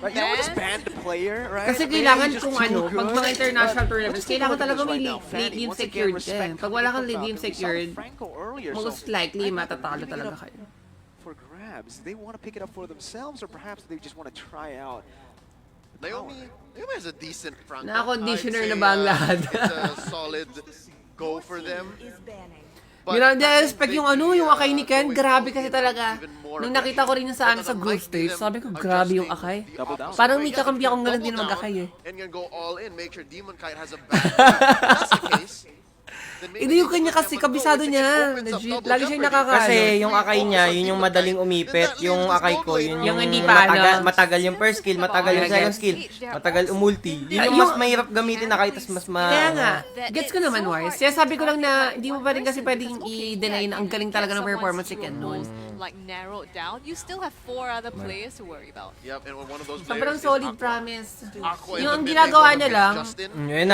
Right? You don't just ban the player, right? Kasi kailangan kung ano, pag mga international tournaments, kailangan talaga may late game secured din. Pag wala kang late game secured, most likely matatalo talaga kayo. For grabs, they want to pick it up for themselves, or perhaps they just want to try out. Naomi has a decent Franco. Na-conditioner na ba ang lahat? It's a solid go for them. Respect yung ano, yung akay ni Ken, grabe kasi talaga. Nung nakita ko rin yung sa group stage, sabi ko, grabe yung akay. Parang may kakambi akong ganun din na mag-akay eh. And can go all in, make sure Demon Kite has a back. That's the case. Hindi yung kanya kasi, kabisado niya. Legit, lagi siya nakakaano. Kasi yung akay niya, yun yung madaling umipit. Yung akay ko, yun yung hindi pa matagal yung first skill, matagal yung second skill, matagal umulti. Yun yung mas mahirap gamitin na kahit mas Kaya nga, gets ko naman wise. Kaya sabi ko lang na, hindi mo pa rin kasi pwedeng i-deny na ang galing talaga ng performance si Ken noon. Like narrowed down, you still have 4 other players to worry about. Yep, and one of those Sobrang players solid promise. Aqua Yung ang ginagawa niya lang, yun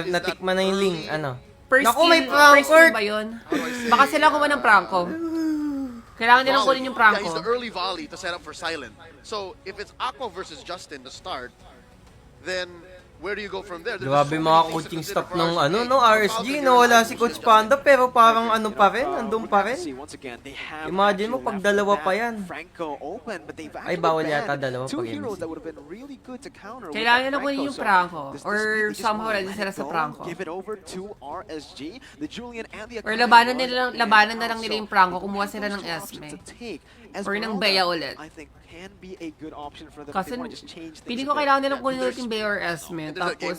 natikman na yung link, ano. first Naku, may skill Frankfurt! ba yun? Baka sila kuha ng Franco. Kailangan nilang kunin yung Yeah, he's Franco. the early volley to set up for silent. So if it's Aqua versus Justin to start, then where do you go from there? Grabe mga coaching staff ng RSG, wala si Coach Panda pero parang ano pa rin, andun pa rin. Imagine mo pag dalawa pa yan. Ay, bawal yata dalawa pag yan. Kailangan nilang kunin yung Franco. Or somehow ready sila sa Franco. Or labanan na lang nila yung Franco, kumuha sila ng Esme. Or ng Bea ulit. Kasi piling ko kailangan nilang kunin ulit yung Bea or Esme. Tapos,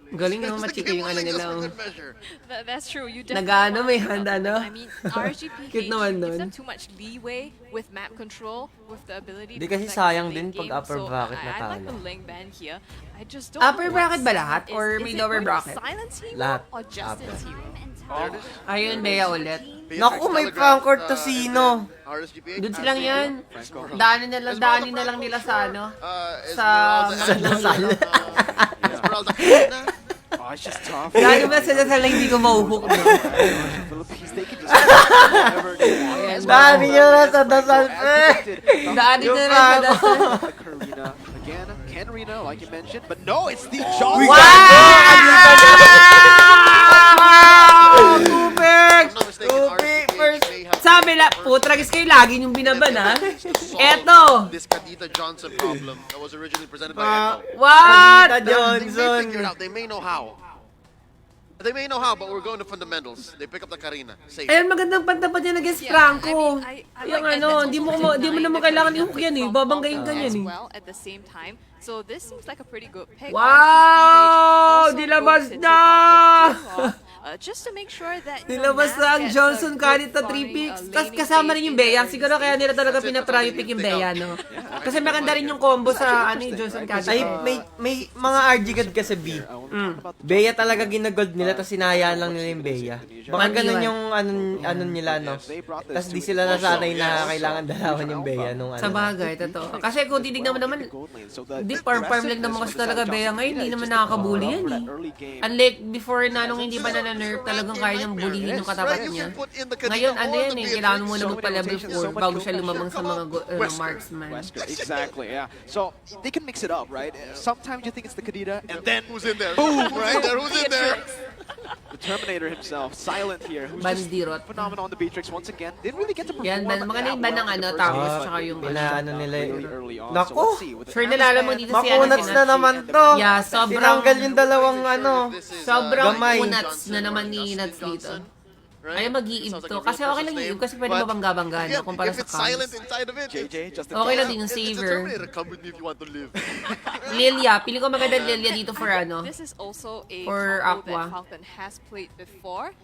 galing naman machika yung ano nila. That's true. You definitely Nagano, may handa, no? I mean, RGP Cute naman gives nun. them too much leeway with map control, with the ability Di to kasi protect sayang the din late pag game. upper So, bracket I like natalo. the lane ban here. I just don't Upper know bracket ba what's- lahat? Or may is it lower going to bracket? Silence hero Lahat. or Justin's hero? Ayun, Bea ulit. Naku, may Frankfurt to sino. Doon silang yan. Daanin na lang nila sa ano. Sa Lasal. Oh, it's just tough. Gano'n ba sila sa hindi ko mauhook, no? Philippines, they can just whatever they want. Dami nyo na sa dasal. Daanin na lang sa dasal. Karina again, Kenrina, like you mentioned, but no, it's the John. Sabi la, putragis kayo lagi yung binaban, ha? Eto! This Kadita Johnson problem that was originally presented by Echo. What? Kadita They may Johnson. figure it out. They may know how. They may know how, but we're going to fundamentals. They pick up the Karina. Safe. Ayun, magandang pantapat niya against Franco. I Yung like that ano, that's di mo also naman kailangan i-hook yan eh. Babanggayin ka as yan eh. well at the same time. So this seems like a pretty good pick. Wow! Also Dilabas goes into na! top lane just to make sure that Nilabas na ang Johnson kahit na 3 picks. Tapos kasama rin yung Bea. Siguro kaya nila talaga pinaprayo pick yung Bea, no? Kasi maganda rin yung combo sa ano, Johnson kahit. Ay, may mga RG God kasi B. Bea talaga ginagold nila, tapos sinayaan lang nila yung Bea. Baka ganun yung ano nila, no? Tapos di sila nasanay na kailangan dalawan yung Bea nung ano. Sa bagay, totoo. Kasi kung titignan mo naman, di farm lang naman kasi talaga Bea ngayon, hindi naman nakakabully yan eh. Unlike before na nung hindi pa na-nerf, talagang kaya niyang bulihin yung katapat niya. Ngayon, ano yan eh, kailangan mo muna magpa-level 4 bago siya lumabang sa mga marksman. Exactly, yeah. So they can mix it up, right? Sometimes you think it's the Kadita, and then Who's in there? boom, Who's right? in there? Who's in there? The Terminator himself, silent here, who's Bandirot. just phenomenal on the Beatrix once again. Didn't really get to perform. Yan, mga that ban ng well in ano, the first tapos game, tsaka yung Pinaano nila really yun. early on. Naku! So let's see, with the Sure nalala mo dito si ano, Makunats na naman to. Yeah, sobrang Tinanggal yung dalawang ano. sobrang Gamay. unats na naman ni Nuts dito. Ay, mag-iib to. Kasi okay lang yung kasi pwede mabangga-bangga na kumpara If sa it's silent cams. inside of it, JJ, just Okay lang din yung it's a saver. Terminator. Come with me if you want to live. Lilia, pili ko maganda Lilia dito for ano. This is also a Or combo Aqua. that Falcon has played before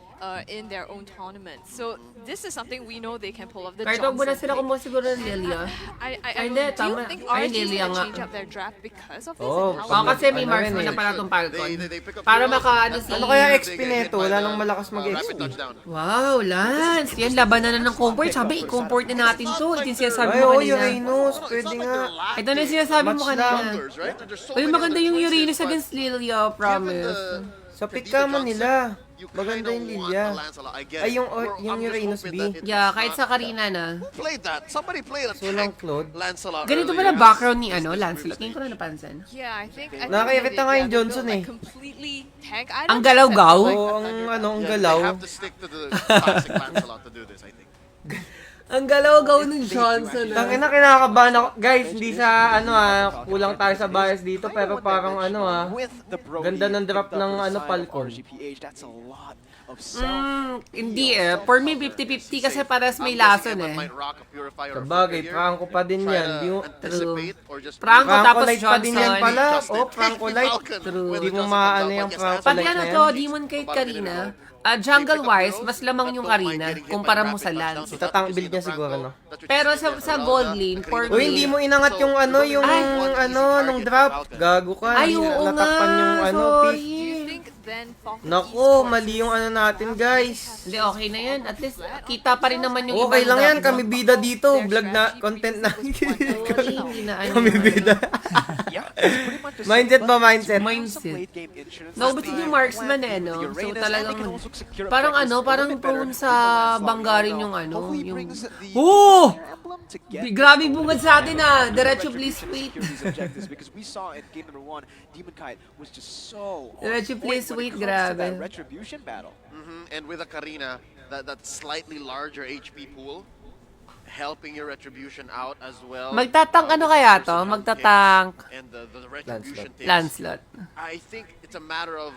in their own tournament. So this is something we know they can pull off. The Kahit wag mo na Johnson sila pick. kumuha siguro ng Lilia. I Hindi, do you tama. think Ay, RG is Lilia gonna nga. change up their draft because of this? Oh, and how Oo, they- kasi may Ano marksman rin na eh. pala itong Falcon. They pick up Para heroes. makaano si... Ano kaya They XP get hit neto? by Wala the, nang malakas mag-XP. rapid touchdown. Wow, Lance! Yan, labanan na ng comport. Sabi, i-comport na natin to. Ito yung sinasabi Ay, mo oo, kanina. Uranus. Pwede nga. Ito na yung sinasabi mo Match kanina. Numbers, right? There's so Uy, many maganda other yung choices, Uranus but against Lilia, given promise. the Sa pick ka man nila. you Maganda kinda yung want Lilia. the Lancelot. I get Ay, it. yung I'm just Uranus hoping B. that it's Yeah, kahit not sa Karina na. Who played that? Somebody played a Sulang tank Claude. Lancelot Ganito ba earlier. na background ni This Lancelot? group Ngayon ko na stage. napansin. Yeah, I think Nakaka-irita they nga yung built, Johnson like, eh. completely tank. I Ang don't galaw-gaw? think Oo, that's ang like ano, ang Yeah, galaw. they have to stick to the classic Lancelot to do this, I think. Ang galaw-gaw ng Johnson. Tangina, kinakabahan ako. Guys, hindi sa kulang tayo sa bias dito, pero parang ganda ng drop ng Falcon. That's a lot of Hindi eh. For me, 50-50 kasi pares may lason eh. Sabagay, Franco pa din yan. Franco tapos Franco-lite pa din yan Johnson. pala. Oh, Franco-lite. Hindi mo maano yung Pati Franco-lite ano na to, yan. Demon kay Karina, jungle-wise, mas lamang yung Karina kumpara mo sa Lance. Itatang build niya siguro, no? Pero sa gold lane, for me... Uy, hindi mo inangat yung nung drop. Gago ka. Ay, Hindi oo nga. natakpan yung pick. Do you Sorry. think then Falcon Naku, Esports mali yung natin, guys. Hindi, okay na yan. At least, kita pa rin naman yung Okay ibang lang yan, drop. kami bida dito. Vlog na, content na. Okay, hindi na ano. Kami bida. Mindset ba, mindset? Mindset. No, but yung marksman eh, no? So talagang, parang parang prone sa banggarin yung yung... Oh! Grabe bungad sa atin Diretso please wait. Diretso please wait, grabe. Retribution battle. And with a Karina, that slightly larger HP pool, helping your retribution out as well. Magtatank kaya to? Magtatank And the retribution tips. Lancelot. I think it's a matter of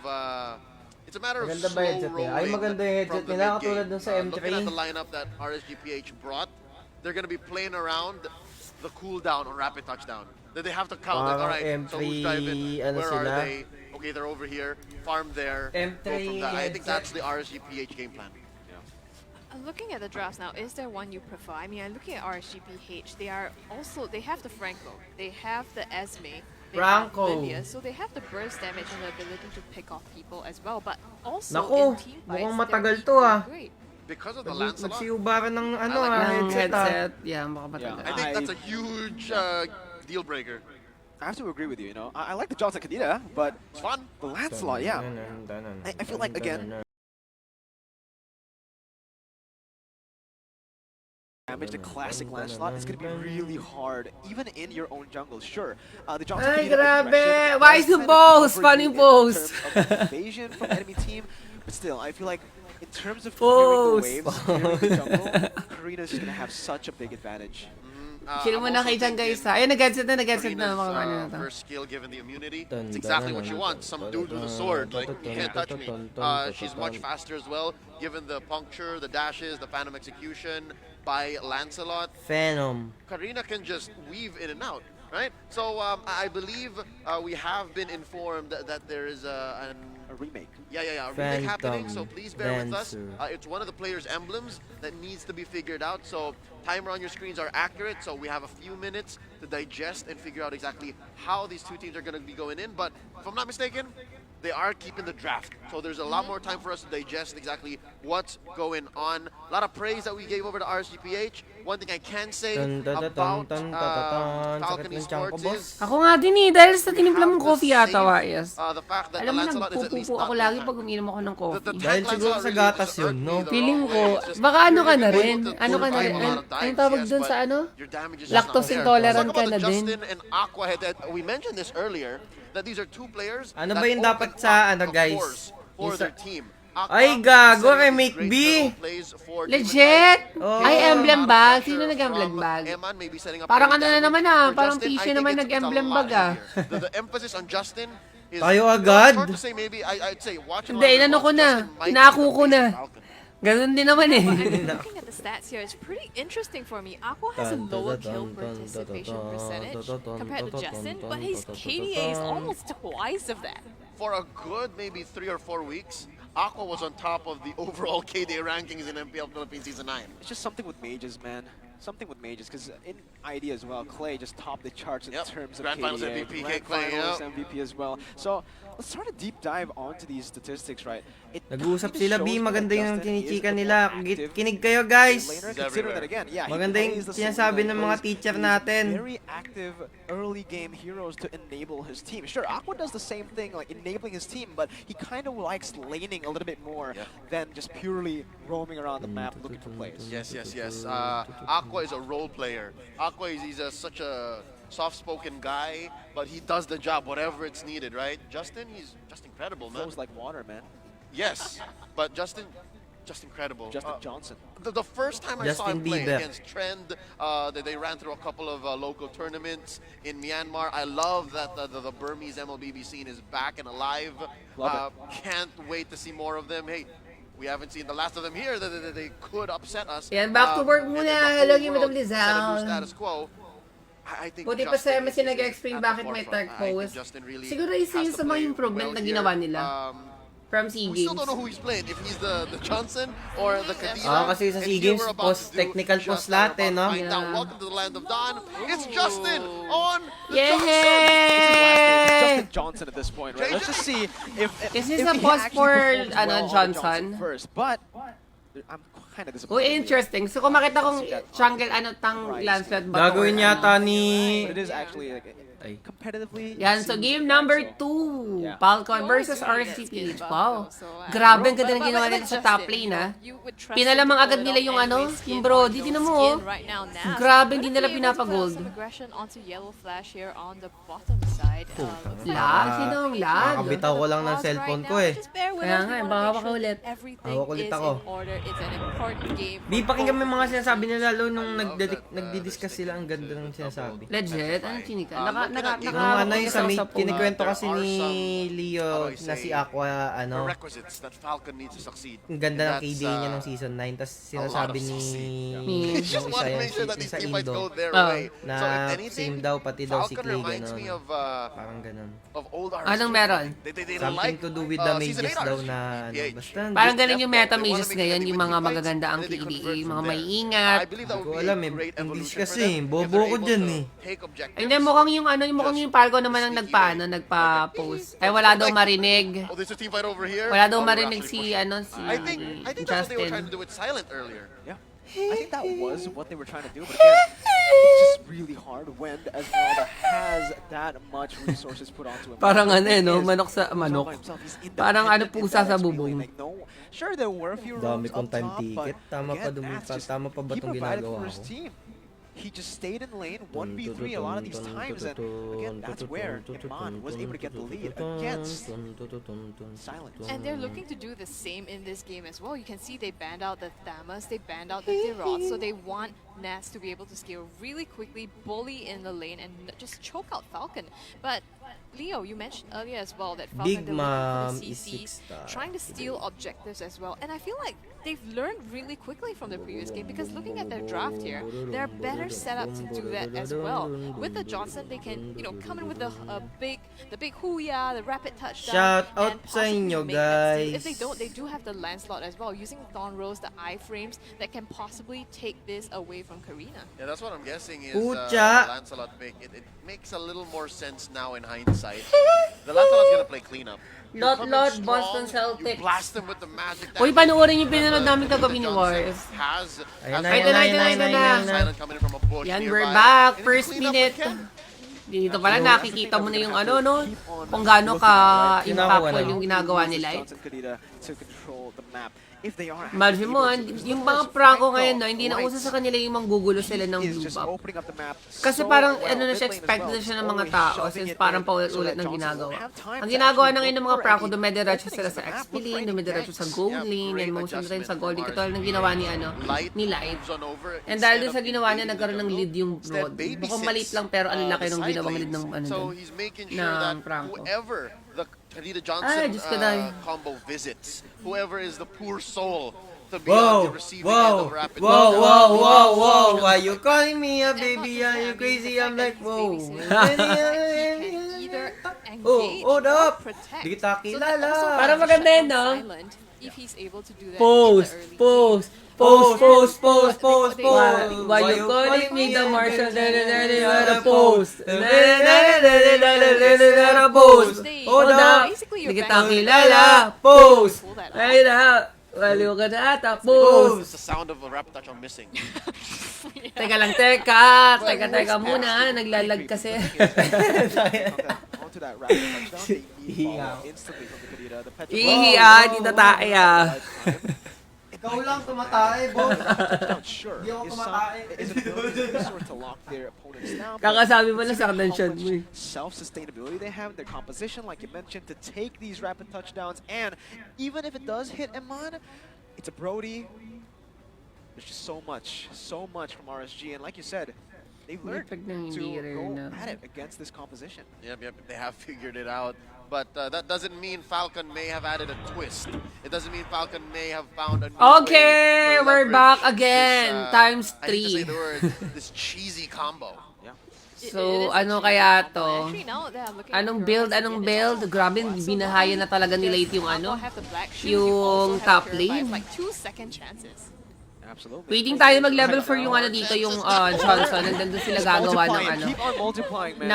Maganda ba slow headset nila? Ay, rolling maganda yung from headset the nila, mid katulad game. dun sa M3. Looking at the lineup that RSGPH brought, they're gonna be playing around the cooldown on rapid touchdown. That they have to count. Like, Parang all right, so who's driving? M3, Where sila? are they? Okay, they're over here. Farm there. M3 Go from that. I think headset. that's the RSGPH game plan. Looking at the drafts now, is there one you prefer? I mean, I'm looking at RSGPH. They have the Franco, they have the Esme, they Franco. have Lilia, so they have the burst damage and the ability to pick off people as well. But also Naku, in team fights, mukhang they're matagal to, equally ah. great. Because of the Lancelot, Nagsiubaran ng I like Ng headset. headset. Yeah, baka matagal. I think that's a huge deal breaker. I have to agree with you. I like the Johnson Kadita, but It's fun. the Lancelot, yeah. I feel like again, damage the classic Lancelot is going to be really hard, even in your own jungle. Sure, the Johnson Ay, Kadita grabe! aggression Why does is the kind of post? cover Funny you in post. terms of invasion from enemy team, but still, I feel like in terms of clearing the waves, clearing the jungle, Karina's just going to have such a big advantage. Chill mo na kay Chan guys Ayun, nag-headset na mga ano na to. First skill given the immunity. It's exactly what you want. Some dude with a sword. Like, you can't touch me. She's much faster as well, given the puncture, the dashes, the phantom execution by Lancelot. Phantom. Karina can just weave in and out, right? So I believe we have been informed that there is a remake. a remake happening, so Phantom please bear with us. Dancer. It's one of the player's emblems that needs to be figured out, so timer on your screens are accurate, so we have a few minutes to digest and figure out exactly how these two teams are going to be going in, but if I'm not mistaken, they are keeping the draft, so there's a lot more time for us to digest exactly what's going on. A lot of praise that we gave over to RSGPH. One thing I can say about Falcon Esports is Ako nga din dahil sa tinimpla mong coffee yata, Wais. the fact that the Alam mo, Lancelot is at least nagpupupo ako not lagi behind. pag uminom ako ng coffee. Dahil siguro sa gatas yun, no? Feeling ko, baka ano ka na rin? Ano ka na rin? Anong tawag dun sa ano? Lactose intolerant ka na din. Justin and Aqua we mentioned this earlier that these are two players Ano that ba yung open dapat up sa the guys? course for Yung their sa- team. Ay, gago, remake B. Legit? Oh. Ay, emblem bag? Sino nag-emblem bag? Parang ano na naman parang PC naman nag-emblem bag The emphasis on Justin is Tayo agad? hard to say maybe, I'd say watch it. Hindi, inano ko na. Inaako ko na. Ganun din naman eh. Looking at the stats here, it's pretty interesting for me. Aqua has a lower kill participation percentage compared to Justin, but his KDA is almost twice of that. For a good maybe 3 or 4 weeks, Aqua was on top of the overall KD rankings in MPL Philippines Season 9. It's just something with mages, man. something with mages, because in ID as well, Clay just topped the charts in terms of Grand Finals KDA, MVP, Grand Clay, Finals MVP as well. So let's start a deep dive onto these statistics, right? Nag-uusap sila, B. Maganda yung tinichika nila. Kinig kayo, guys. Maganda yung sinasabi ng mga teacher natin. Very active early game heroes to enable his team. Sure, Aqua does the same thing, like enabling his team, but he kind of likes laning a little bit more than just purely roaming around the map looking for plays. Yes. Aqua is a role player. Aqua he's such a soft-spoken guy, but he does the job, whatever it's needed, right? Justin, he's just incredible, man. Flows like water, man. Yes, but Justin, just incredible. Justin Johnson. The first time I saw Justin him play Bieber. against Trend, they ran through a couple of local tournaments in Myanmar. I love that the Burmese MLBB scene is back and alive. Can't wait to see more of them. Hey, we haven't seen the last of them here. They could upset us. Yan, back to work muna. Hello, Game of status quo. I think Buti pa sa mas nag-explain bakit may tag pose. Siguro isa yun sa mga improvement na ginawa nila. From SEA We still Games. don't know who he's playing. If he's the Johnson or the Kadira. Kasi sa SEA Games, technical post lahat eh, no? Welcome to the land of Dawn. It's Justin on the Justin Johnson at this point, right? Let's just see if This is if a he pause actually for performs well on Johnson. first, but I'm kind of Oh, disappointed. interesting. So kung makita kong jungle, Lancelot ba? Gagawin yata ni... But it is actually like competitively. Yan, so game number 2. Falcon versus RCPH. Wow. Grabe, ang ganda ng ginawa nila sa top lane, ha. Pinalamang agad nila yung yung Brody. Tingnan mo, oh. Grabe, hindi nila pinapagold. Lag? Sino ang lag? Nakabitaw ko lang ng cellphone ko eh. Kaya nga, baka ulit. Hawak ulit ako. Di pakinggan mo yung mga sinasabi nila lalo nung nagdi-discuss sila. Ang ganda ng sinasabi. Legit? Anong chinika? Yung yung sa kinikwento kasi ni Leo na si Aqua, Prerequisites that Falcon needs to succeed. ang ganda ng KDA niya nung season 9. Tapos sinasabi ni Just want to make sure that these sa teammates go Indo their way. na So if anything, same daw, pati daw si Falcon Clay, reminds me gano'n. of Parang gano'n. old RC. Anong meron? They Something like to do with the season mages 8 daw RC, na PH. basta. Parang ganun yung meta mages ngayon, yung mga magaganda ang KDA, mga may I ingat. believe that Hindi would ko be alam a eh. great English evolution for kasi, them if bobo they're ko able dyan to eh. take objectives. Hindi, mukhang yung Falcon naman ang nagpa-post. Ay, wala daw marinig. Oh, there's a team fight over here. Wala daw Oh, we're marinig actually si, pushing. I think that's what they were trying to Justin. do with Silent earlier. Yeah, I think that was what they were trying to do. But again, it's just really hard when Esmeralda has that much resources put onto him. Parang The ano thing no, is, manok sa he's manok. all by himself. He's Parang independent pusa in sa that bubong. Like, no, sure, there were a few Dami rounds kong up time top, ticket. but Tama pa again, Nats just- tama pa ba he itong provided ginagawa for his ko? team. He just stayed in lane, 1v3 a lot of these times, and again, that's where Iman was able to get the lead against Silence. And they're looking to do the same in this game as well. You can see they banned out the Thamas, they banned out the Dirot, so they want Nats to be able to scale really quickly, bully in the lane, and just choke out Falcon. But Leo, you mentioned earlier as well that Falcon Big they're looking for Mom the is CC, 6-star. trying to steal objectives as well. And I feel like they've learned really quickly from the previous game because looking at their draft here, there are better setups to do that as well. With the Johnson, they can come in with the big Huya, the rapid touchdown. Shout and out sa possibly inyo, make that steal. guys. If they don't, they do have the Lancelot as well, using Thorn Rose, the iframes that can possibly take this away from Karina. Yeah, that's what I'm guessing is Pucha. Lancelot make it makes a little more sense now in hindsight. The Lancelot's gonna play cleanup. Lot, Coming lot, strong, Boston You Celtics. blast them with the magic. Uy, panoorin yung pinanood namin kagabi ni Johnson Wars. has Ayun na, Ito na, ito na, ito na. Silent coming in from a bush Yan, nearby. we're back. And First clean up minute. again. Dito pala nakikita mo na yung no? Kung gaano ka-impactful yung ginagawa nila. Johnson Kadira to control the map. If they are Imagine mo, yung mga Franco ngayon, no, hindi na uso sa kanila yung manggugulo sila ng blue buff. Kasi parang ano na siya, expected na siya ng mga tao since parang paulit-ulit ng ginagawa. Ang ginagawa na ngayon ng mga Franco, dumediretso sila sa XP lane, dumediretso sa gold lane, and motion rin sa gold lane, katulad ng ginawa ni Light. And dahil dun sa ginawa niya, nagkaroon ng lead yung Broad. Mukhang maliit lang pero ang laki ng ginawang lead ng So he's making sure that Franco. whoever the Kadira Ay, Johnson Diyos ko, dahil. combo visits, whoever is the poor soul to be Whoa, on the receiving end of rapid whoa, why you calling me a baby? Are you crazy? I'm like, whoa. Hold up. Di kita kilala. Parang maganda yun, no? If he's able to do that Post, in the early post. game. Pose. Why you calling me the Marshall? Pose. Pose. Hold up. Basically, Hindi you're kita banging kilala. Pose. pull that Ay na. Waliw ka na ata. Pose. It's the sound of a rap touch I'm missing. Teka lang, teka muna. Naglalag kasi. Onto that rapid touchdown, they need follow instantly from the Kadita. The Petra Dito tayo. Ikaw lang tumatay, boss. touchdown, sure, Di ako is kumakain. is an ability to sort to lock their opponents down. but Kakasabi mo lang sa considering convention how mo eh. much self-sustainability they have, their composition, like you mentioned, to take these rapid touchdowns, and even if it does hit Eman, it's a Brody. There's just so much from RSG, and like you said, they've learned Perfect na to hindi go na. at it against this composition. Yep, they have figured it out. But that doesn't mean Falcon may have added a twist. It doesn't mean Falcon may have found a new Okay, way to we're leverage back this, again. Times I hate to say 3. the word, this cheesy combo. So, ano kaya to? Actually, now they are looking Anong for build? us to Anong get build? it. Grabe, So binahaya na talaga nila yes, ito yung ano. Aqua have the black shoes, Yung you also have top Purify. lane. It's like 2 second chances. Absolutely. Waiting tayo mag-level 4 yung ano dito, yung Johnson. And then doon sila gagawa ng ano. Keep on multiplying, man. Ng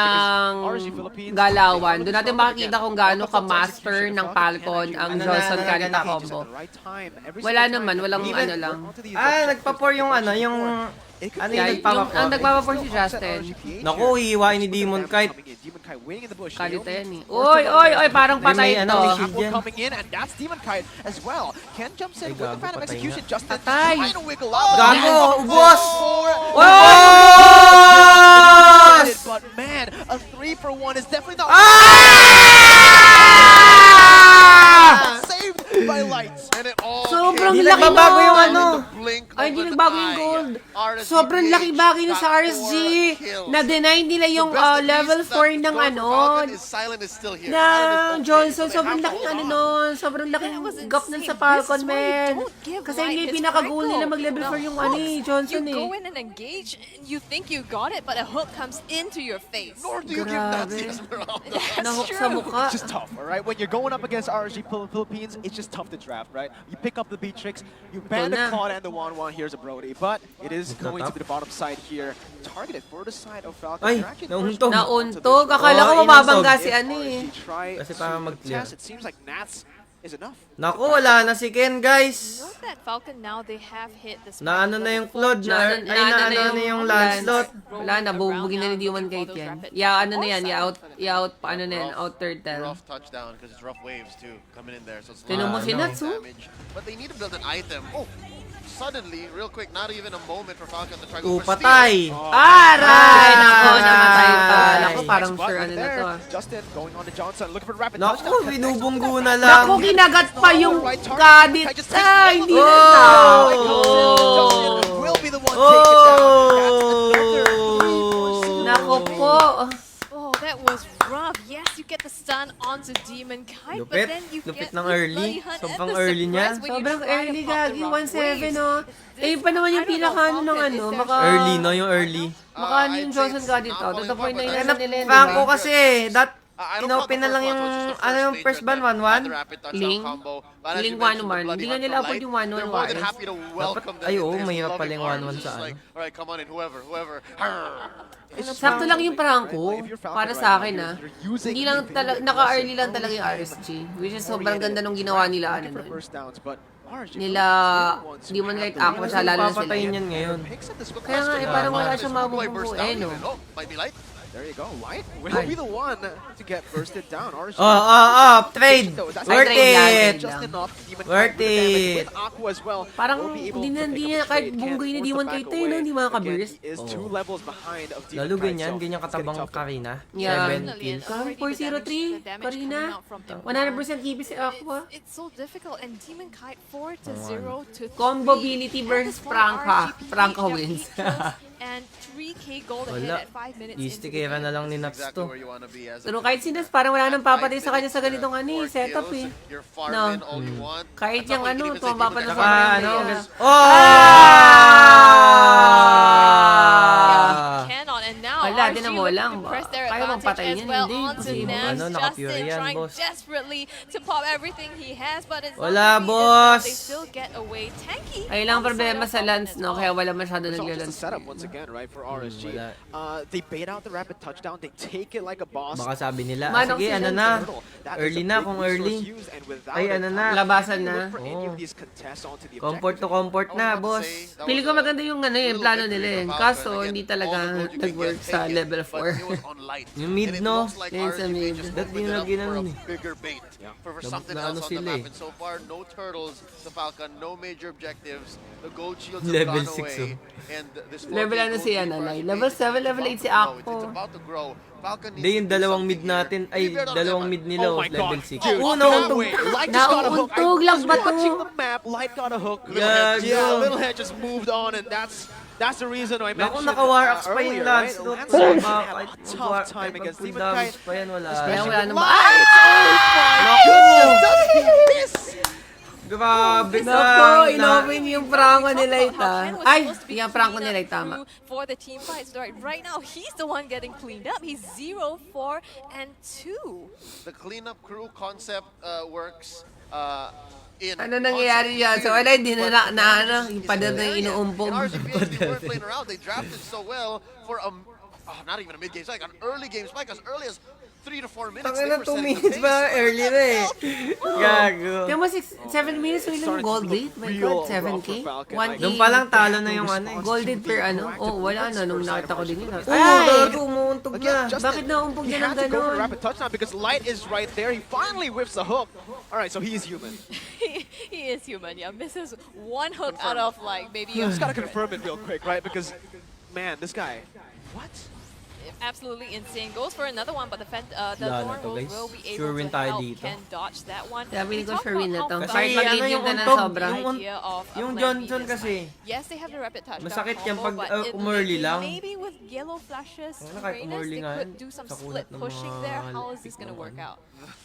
because RSG Philippines, galawan. they Doon are natin strong makikita again. kung gaano Falcon's ka-master execution, ng Falcon Falcon can ang actually Johnson do Kanita that combo. at the right time. Every Wala single naman, time. walang Even ano lang. onto these Nagpa-pour yung ano, yung... It could Ano be yung Yeah, nagpapa-pour? ang nagpapa-pour si Justin. Naku, hihiwain ni Demon Kite. Demon Kite winning in the bush. Kalito yan eh. Oy, parang patay May ano, may ito. shield yan. Coming in, and that's Demon Kite as well. Ken jumps in Ay, with the gago, Phantom patay Execution. nga. Justin Patay. trying to wiggle out. Gago, ubos! Ubos! But man, a 3-for-1 is definitely not saved by lights. And it all Sobrang came laki down nagbabago yung in ano. the blink Ay, of hindi an nagbago yung eye. gold. RSG Sobrang laki bagay na sa got RSG. 4 kills. Na-deny nila yung The best at level least 4 that ng goal for ano. Falcon is Silent is still here. Na Silent is okay, Johnson, so they sobrang have to laking hold ano on. nun. Sobrang laking That was gap nun insane. sa Falcon, This is why you man. don't give Kasi Light hindi his pinaka-goal nila critical. mag-level 4 yung The ano eh, hooks. Johnson You go eh. in and engage, and you think you got it, but a hook comes into your face. Nor do you give Grabe. Nazi Esmeralda. Nahook sa mukha. It's just tough, all right? When you're going up against RSG Philippines, it's just tough to draft, right? You pick up the Beatrix, you ban the na. Claude and the 1-1, here's a Brody, but it is not going to tough. be the bottom side here. Targeted for the side of Falcon. Ay, They're actually nauntog. Nauntog. Akala ko Oh, mababangga inuntog. si ano eh. Kasi para mag-clear. It seems like Nats is enough. Naku, wala na si Ken, guys. Note that Falcon now they have hit the Na ano na yung Claude, na ano na yung Lancelot. Wala na, bubugin na ni Demon Kite yan. Yeah, ano na yan, out, paano na yan, out turtle. Rough touchdown because it's rough waves too coming in there. So it's Tinan mo si Nats, oh. damage. But they need to build an item. Oh, suddenly, real quick, not even a moment for Falcon to try to go for steal. Patay. Aray! Nako, namatay pa. Nako, parang Nice sure button ano na there. to ah. Justin going on to Johnson, looking for the rapid Naku, touchdown. binubunggo na lang. Naku, kinagat pa yung kadit. Ay, hindi na Oh! Justin will be the one take it down. That's another 3-for-0. Nako po. Oh, that was rough. Yes, you get the stun onto Demon Kite, Lupit. but then you Lupit get ng the early. bloody hunt Sobrang and the early niya. surprise when you Sobrang try to early, pop the gagi. rough 1-7, waves. oh. Eh, pa naman yung I don't know, pinaka-ano ng Falcon, ano. is there Baka, Early, no? Yung early. baka ano yung I'd say Johnson it's gadit not to. To falling the point na apart, but inasa nila yun, di Franco ba? kasi, that, I don't inopen na count the lang first yung, one, so it's just the ano yung first first ban, major 1-1? the rapid touchdown Link. combo. But as Link you mentioned, 1-1. the bloody Hindi nga hunt nila for upload light, yung 1-1 they're more than wise. happy to welcome them Ay, oo, into this mahirap pala lovely yung arms. 1-1 It's sa just ano. like, alright, come on in, whoever. Sakto lang yung Franco. Para sa akin ah. Hindi lang talaga, naka-early lang talaga yung RSG. Which is sobrang ganda nung ginawa nila ano nun. Nila, Demon Kite Aqua siya, lalo na sila. Papatayin yan ngayon. Kaya nga eh, parang wala siyang mabubunggo eh, no? Oh, might be light. There you go. Light will be the one to get bursted down. RSG. Trade. That's Worth trade lang, it. trade just enough. Demon Worth Kite with the damage it. with Aqua as well. Parang will be able hindi to na- pick hindi up niya the kahit trade. bunggay ni Can't Demon force the Kite, back no? away. Hindi makaka-burst. Again, he is 2 levels behind of Demon Lalo Kite, ganyan, so ganyan it's katabang getting tough. Karina. Yeah. 7 kills. Grabe, 403, Karina. 100% KP si Aqua. It's so difficult, and Demon Kite 4-0 to 3. Combability versus At this point, Franca. RGP Franca have wins. 8 kills and 3K gold ahead Wala. at 5 minutes Easy into the kaya game. na lang ni Naps Exactly to. where you wanna be as a Pero kahit sinas, parang wala nang papatay sa kanya sa ganitong ano eh, setup eh. You're far No. in all you want. Kahit At some yung point, you ano, can even say tumaba pa Demon na Kite sa has ano, failed. guys. Yeah, Oh! Cannot, and now Wala, natin na mo lang. press their Kaya mong advantage patayin as yan, well hindi. onto Hindi mo. Nas. Ano, nakapure Justin yan, trying boss. desperately to pop everything he has, but it's Wala, not really boss. enough. They still get away. Tanky. Ay lang on the problema side sa of Lance, Falcon no? as Kaya well. wala masyado It's all just a naglalance. setup once again, right, for RSG. wala. They bait out the rapid touchdown. They take it like a boss. Baka sabi nila, Manong sige, sila ano yung na. That is Early a na, big kung resource early. used, and without Ay, it, ano na. Labasan na. look for any Oo. of these contests onto the Comfort to objective. comfort na, boss. Pili ko maganda yung ano yung plano nila eh. Kaso hindi talaga nag-work sa level 4. Yung mid, no? Yun sa mid. Dati yung lagi naman eh. Bigger bait for something Na ano else on the sila map. eh. And so far, no turtles sa Falcon, no major objectives. The gold shields Level have gone 6 away. And this Level 4K ano gold si lead ano, for Lai? RSG Level 7, level 8 si It's Akpo. about to grow. Falcon needs Hindi, yung to do dalawang something mid natin, here. ay, Leave it on dalawang them. mid nila, Oh my level God. 6. Dude, Oo, on nauntog. that way, Light just got a hook. Nauuntog lang ba to? Watching the map, Light got a hook. Yeah, Yeah, Little Head just moved on, and that's the reason I Naku, mentioned naka-war axe pa yung earlier, Lance. right? Lance Lance had had a tough time against full Demon damage Kite. pa yan, wala. Kaya wala na ba? Light! Oh my Naku! goodness! Does he miss? Grabe ka. Naku, inopen yung prango nila ita. Ay, Ay, yung prango nila tama. For the team fights, right now he's the one getting cleaned up. He's 0, 4, and 2. The cleanup crew concept works in Ano nangyayari yan? So, wala, hindi na ano, yung pader na inuumpog. In RGPH, they weren't playing around. They drafted so well for not even a mid-game spike, an early game spike as early as 3 to 4 minutes. Tangina, They 2 were setting the minutes pace. ba? Early na eh. Gago. Kaya mo 7 minutes will yung gold lead? My God, 7K? 1K? Doon pa lang talo na yung ano eh. Gold lead per ano? Oh, wala na. Nung nakita ko din yun. Oo, Ay! gago, umuuntog na. Bakit nauumpog He niya ng had to go for ganun? rapid touchdown because Light is right there. He finally whiffs a hook. All right, so he is human. He is human, yeah. Misses one hook out of like maybe. Just gotta confirm it real quick, right? Because, man, this guy. What? Absolutely insane. Goes for another one, but the Wala na Thorn to, guys. will be Sure able win to tayo help dito. Ken dodge that one. Sabi We ko, talk sure win na about to. how Kasi Kahit Falcon mag-lead ano yun yung na ng untog, sobra. idea of a yung plan B Johnson this kasi. time. Yes, they have the rapid touchdown Masakit yan combo, pag, but it umurli maybe- lang. Maybe with yellow flashes, Wala, kahit Reynes, umurli they nga could yan, do some sa split kulat ng pushing mga there. How is pick this gonna ng work ano. out?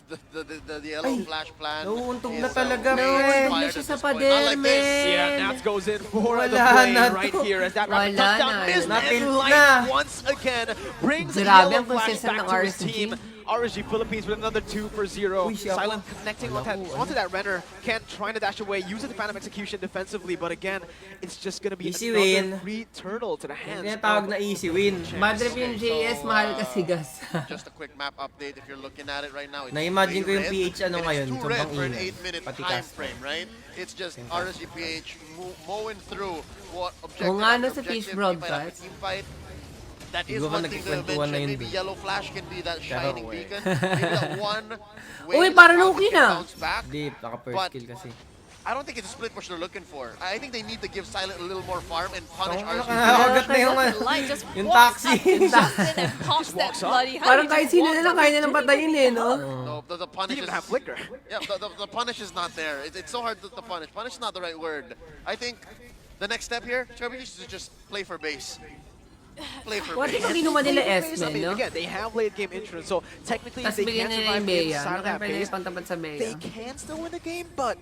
The yellow flash plan. Nauuntog na is, talaga, way men. expired Nauuntog na at siya this sa point. pader, Not like this. men. Yeah, Nats goes in for the Wala play na right to. here as that rapid Wala touchdown na. missed, Natin and Light na. once again brings the Grabe yellow ang flash consistent back ng to his RSG. team. RSG Philippines with another 2 for 0. Uy, siya Silent ako. connecting Wala onto that Renner. Ken trying to dash away, using the Phantom Execution defensively, but again, it's just going to be Easy another win. free turtle to the hands Yung tawag na easy win. Bad trip yung JS, mahal kasi gas. Just a quick map update if you're looking at it right now. It's Na-imagine ko way yung red, PH ano and ngayon, it's too sobrang red for an ingay. 8-minute Pati time cast. frame, right? It's just RSG PH mowing through what objective Kung nga ano after sa Fish objective, broadcast. team fight. That is Siguro one thing to nagkikwentuhan na mention. yun Maybe dun. yellow flash can be that shining way. beacon. Maybe that one way Uy, that parang Falcon okay can na. bounce back. Hindi, naka-first But- kill kasi. I don't think it's a split push they're looking for. I think they need to give Silent a little more farm and punish Ano RSG. nakakagat na yung Light just yung walks taxi. up to Justin and pops that walks up. bloody hand. Parang He kahit just sino walks na lang, up, kaya he nilang didn't patayin even eh, no? No, the punish Didn't is... even have flicker. Yeah, the punish is not there. It's so hard to punish. Punish is not the right word. I think the next step here, Chubby, is to just play for base. Play for What base. if kinuha nila I Esmen, mean, no? again, they have late game insurance, so technically Tapos they bigyan can nila survive yung Bea. inside of that Pwede base. pang-tapat sa Bea. They can still win the game, but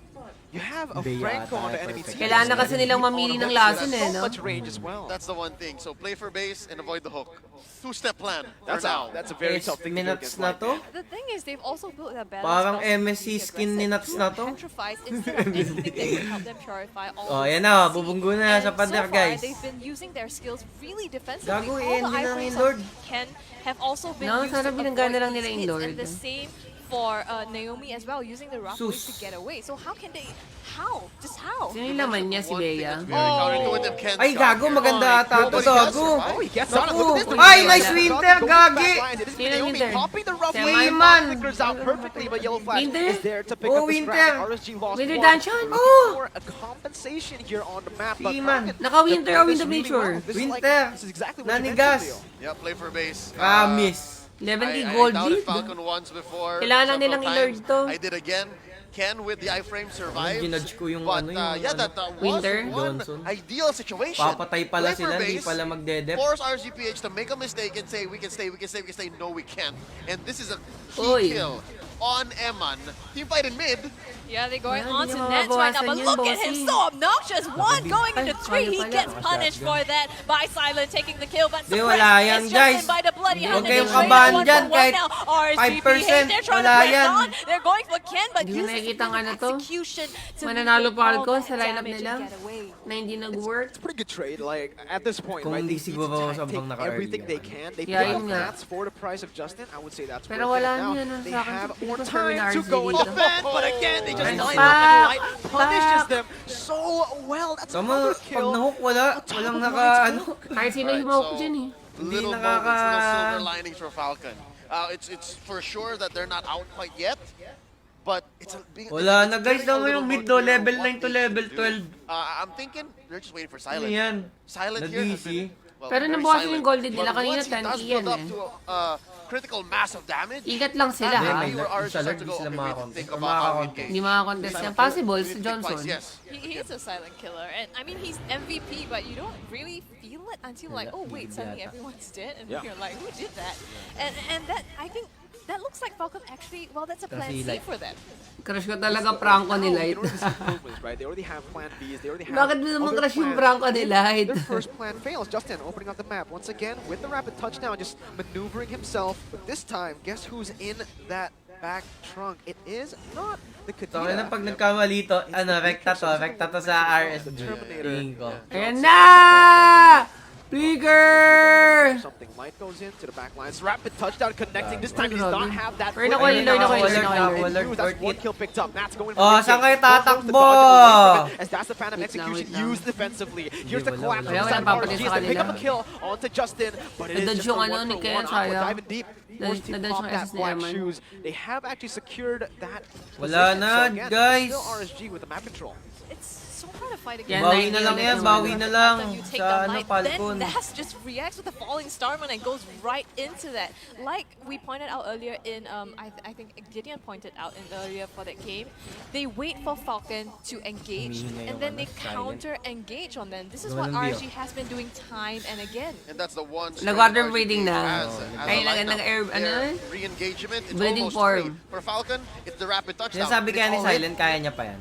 you have a Bea Franco on the ata, enemy perfect. team. Kailangan na kasi nilang mamili ng lason eh, So no? much range as well. That's the one thing. So play for base and avoid the hook. Two-step plan That's for now. that's a very Is tough thing to do minutes against na Light. to? The thing is, they've also built a balance. Parang spell to MSC be skin ni aggressive. Nats na to. Petrifies instead of anything that can help them purify all Oh, of yan the na, sea. bubunggo na And sa pader, so far, guys. they've been using their skills really defensively. Gago, All i-end the nila ang iframes Inlord. of Ken have also been No, used sana to binangga na lang avoid nila these hits, Inlord. and the same for Naomi as well, using the rock waves to Sus. get away. So how can they? How? Just how? Sino yung laman niya, si One thing Bea? that's very counterintuitive, Ken's Ay, shot gago, here. maganda ata to, Nobody gago. does survive. Oh, he gets on it. Naku. Look at this. Ay, Wala. nice winter, Going gagi. back lines. It is Sino Naomi Winter? popping the rough Si wave. Wayman. Flickers out perfectly, but Yellow Flash Winter? is there to pick Oh, up the Winter. scrap. RSG lost Winter one. Dungeon? Looking Oh. for a compensation here on the map. But Seaman. Falcon, Naka-winter they're o playing this winter really picture? well. This is like- Winter. This is exactly what you Nanigas. mentioned, Leo. Yeah, play for base. Promise. 11K I gold doubted lead. Falcon once before. Kailangan lang several nilang i-lord times. to. I did again. Ken with the iframe survives. Ginudge ko yung but ano, yung yeah, ano. that was Winter? one Johnson. ideal situation. Papatay pala Play for sila, hindi base, pala magdedep. Force RGPH to make a mistake and say we can stay, we can stay, we can stay. No, we can't. And this is a key Oy. kill on Eman. Team fight in mid. Yeah, they're going Yeah, on hindi to na Nets right now, but mabawasan yun, look at him, bossy. so obnoxious. One going into three, he kaya pala. gets punished for that by Silent taking the kill, but Di, suppressed wala yan, is guys. Justin by the bloody hand. Huwag kayong and they're kabahan one dyan, for one kahit now. RSGP, 5%, hey, they're trying to wala press yan. on. They're going for Ken, but Hindi mo uses nakikita ang ano to? execution to Mananalo mitigate pa all ako that sa lineup damage nila and get away. na hindi nag-work. It's a pretty good trade. Like at this point, Kung right? hindi They need siguro to sobrang take naka-early everything they yan. can. They Yeah, pick up yun nga. Nats for the price of Justin. I would say that's Pero worth it. wala Now niya, no, they sa akin, have hindi more ko fair time na to RZ go in dito. defend, but again, they just Nice. line up and Light Pak! punishes them so well. That's Tama, another pag kill. nahook wala, walang naka, ano. Kahit sino Right, yung hawak so- dyan eh. Little Hindi moments, little nakaka- silver linings for Falcon. It's for sure that they're not out quite yet. But it's Wala na, guys. getting a Tama little yung more mid do, clear level what 9 to they level should do. 12. I'm thinking they're just waiting for Ano Silent. yan? Silent here has Nag-easy. been, well, Pero very nabawasan silent. yung golden nila. But Kanina once he 10 does yan build up eh. to a critical mass of damage, Ingat lang sila then ha. may you are sa just have to lord, go, di sila okay, we have to makakontent. think Or about how we makakontent. engage. Hindi makakontest yan. Possible si Johnson. Yes. He is a silent killer, and I mean he's MVP, but you don't really feel it until like, oh wait, suddenly everyone's dead, and you're like, who did that? And that I think that looks like Falcon actually. Well, that's a plan Kasi C like- for them. Crush ko talaga Franco ni Light. They already have plan Bs. They already have Bakit mo naman other crush yung plans. Franco ni Light? Their first plan fails. Justin opening up the map once again with the rapid touchdown, just maneuvering himself. But this time, guess who's in that back trunk? It is not the So, kaya na Kadita. pag nagkamali to, ano, rekta to sa RSG. Tingin ko. Ayan na! Bigger! Something light goes into the back lines. Rapid touchdown connecting. This time he does grabe. not have that. Pero foot. nakuha, nakuha, That's nakuha. one kill picked up. Matt's going Oh, for saan kayo the game. Both tatakbo? the dodge away from it, as that's the Phantom Wait execution lang. used defensively. Here's the Wala, collapse wala. on the side of Wala, RSG as wala, they pick up a wala. kill onto Justin, but it is Nadodge just a yung 1 ano ni for Kaya 1. Chaya. Aqua diving deep. Forced to Nadodge pop yung that SS ni black Eman. shoes. They have actually secured that Wala position. na, So again, guys. Still RSG with the map control. It's so hard to fight Yan, against. Bawi na lang yan, bawi na lang. You take Sa the ano, knife, Falcon. then Nas just reacts with the falling starman and goes right into that. Like we pointed out earlier in, I think Gideon pointed out in earlier for that game, they wait for Falcon to engage Humihinga and yung then they ano, silent. counter engage on them. This is what Gumanon, RG has been doing time and again. And that's the one. Nag-water strength breathing RGB na. has as a Ay, lineup. nag-air, ano? Their re-engagement, it's Breathing almost form. free. For Falcon, it's the rapid touchdown. Sinasabi It's kaya ni all in. Silent, kaya niya pa yan.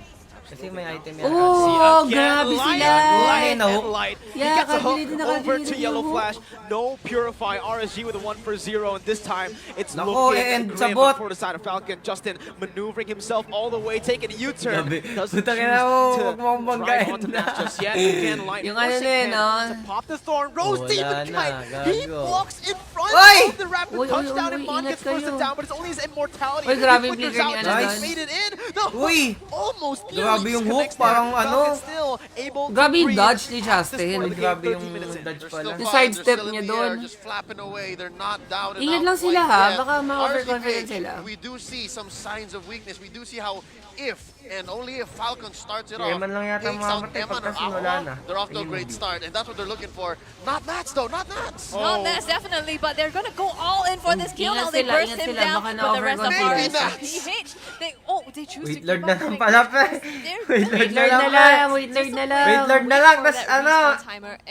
Kasi may item yan. Oh, Again, grabe Light, sila! Light, and Light. He Yeah, gets a hook nakadilid na over nakadilid to yung Yellow hook. Flash. No Purify. RSG with a 1 for 0, and this time it's Nako, looking and grim sabot. for the side of Falcon. Justin maneuvering himself all the way, taking a U-turn. Grabe. Doesn't Putang choose ina mo, to huwag mo akong drive banggain onto na. Nats just yet. Again, Light Yung ano forcing na yun, Ken no? to pop the thorn. Rose Wala deep in na, kite. He gago. blocks in front Oy! of the rapid Uy, uy, touchdown, uy, and Mon ingat gets first kayo. down, but it's only his immortality. Uy, grabe He yung flickers flicker out, ni just ano doon. made it in. The hook Uy! almost Grabe nearly yung hook, connects there. parang ano. Falcon still able to Grabe yung breathe. dodge ni At this Justin. point, the game, Grabe 13 yung minutes in. dodge They're pala. still Yung fine, sidestep they're still in niya the air, doon. just flapping away. They're not down and Ingat out lang sila, quite ha? yet. Baka ma-overconfident RGB, sila. We do see some signs of weakness. We do see how if and only if Falcon starts it Si off, Eman lang yata takes out mamamatay Eman or pagka sinula na. Aqua, they're off to a Ayun, great hindi. start. And that's what they're looking for. Not Nats though, not Nats. Not Nas definitely, but they're gonna go all in for this kill. Ingat Now they sila, burst ingat him sila, down, baka but the rest of na-overconfident. RSG, Maybe they choose to Wait, keep Lord up na to lang make pala, it. pre. They're Wait, going Lord Lord na na lang, lang, wait Lord na lang. Wait, Lord na lang, tas ano,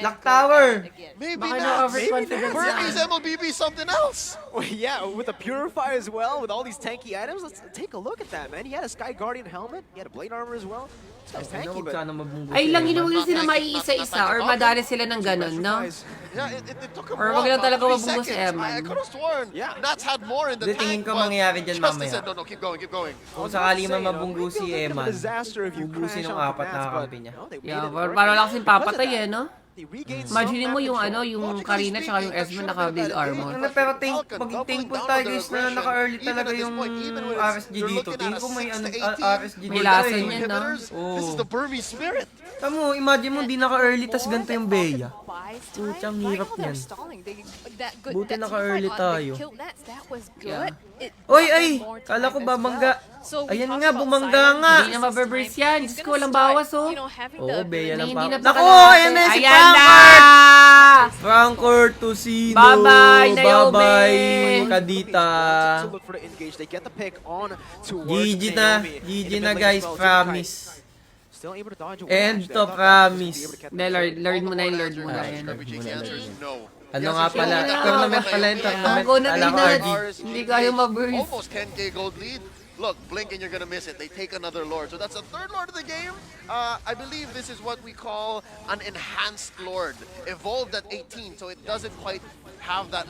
Lock Tower. Maybe Baka Nats. na-overconfident Burmese sila. MLBB something else. Well, yeah, with a Purify as well, with all these tanky items, let's take a look at that, man. He had a Sky Guardian helmet, he had a Blade Armor as well. This guy's tanky, Huwag but... sana mabunggo Ay si lang, Eman. yun huwag sila maiisa-isa or madali sila ng ganun, no? Yeah, it took him Or what, wag lang about talaga 3 mabunggo si seconds. Eman. I could have sworn Yeah. Nats had more in the Hindi, tingin tank, ko but mangyayari dyan Justin mamaya. said, no, keep going, keep going. Kung sakali man mabunggo si Eman, disaster if you ubusin crash ng onto apat Nats, na but kakampi niya. no, they Yeah, made it para work. lang kasing Because of papatay that, eh, no? they regained some Imagine map mo yung control. ano, yung Logically Karina tsaka yung speaking, Esmond that naka-build should have been armor. a Ano, pero Falcon pag doubling thankful down tayo on their guys na aggression. naka-early Even talaga at this yung point, even when it's- RSG you're dito. looking Tingin at ko a may 6 to 18 RSG May dito lason eh. yan, no? inhibitors. This is the Burmese spirit. Tamo, imagine mo hindi naka-early tas ganito yung Bea. Buys Puchang time. Right hirap now they're niyan. stalling. That good, Buti that naka-early team fight on, they tayo. killed Nats. That was Yeah. good. It Oy, got ay! them more Kala ko time as babangga. well. So we Ayan talked nga, about bumangga Silent nga. Hindi na mababurst yan. He's Diyos gonna ko, walang start, bawas, oh. you know, having Oo, the Bea lang Hindi pa. na Naku, pakalate. ayan na si Ayan na! Frankfurt! Frankfurt to Sino. Bye-bye, Naomi! Bye-bye, Kadita. To look for the engage, they get the pick on towards GG na. Naomi. GG In the na middle guys, as well, promise. Still able to dodge away. End Actually, I to thought that was just promise. be able to catch Hindi, the Lord, kill. Lord All the muna yung more Lord answer muna. is Ayan. RBG. The answer is no. Ano nga pala? Tournament pala yung tournament. Go na Alam ko, Inad. RG. Hindi kayo ma-burst. Almost 10k gold lead. Look, blink and you're gonna miss it. They take another Lord. So that's the third Lord of the game. I believe this is what we call an enhanced Lord. Evolved at 18, so it doesn't quite have that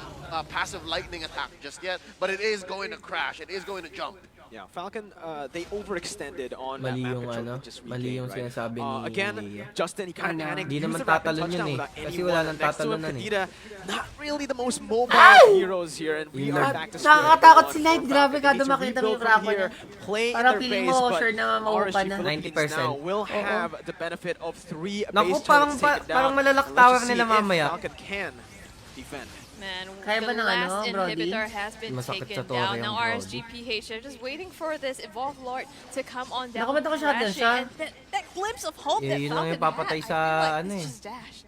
passive lightning attack just yet. But it is going to crash. It is going to jump. Yeah, Falcon, they overextended on that Mali map yung control ano, that just mali yung regained, right? sinasabi ni Again, Justin, he kind of panicked. Di Used naman the rapid tatalon yun touchdown eh. without Kasi anyone wala nang next to him. tatalunan eh. Kadira, not really the most mobile heroes here, and we are back to square Nakakatakot one si for Light. Falcon. Grabe ka, They need to dumakita mo rebuild yung from Kraken here, niya. play in Parang their feeling base, mo, but sure na mahupa RSG na. Philippines 90%. now will have the benefit of 3 Naku, base parang turrets taken down. parang malalak Let's tower just nila see if mamaya. Falcon can defend. Man, Kaya ba the ng ano, last Brody? inhibitor has been Masakit taken sa tore down. yung Now Brody. RSGPH, they're just waiting for this Evolved Lord to come on down. Nakamata ko shotgun crashing, siya. and that glimpse of hope that Yun lang Falcon yung papatay had, sa I feel like ano it's eh. just dashed.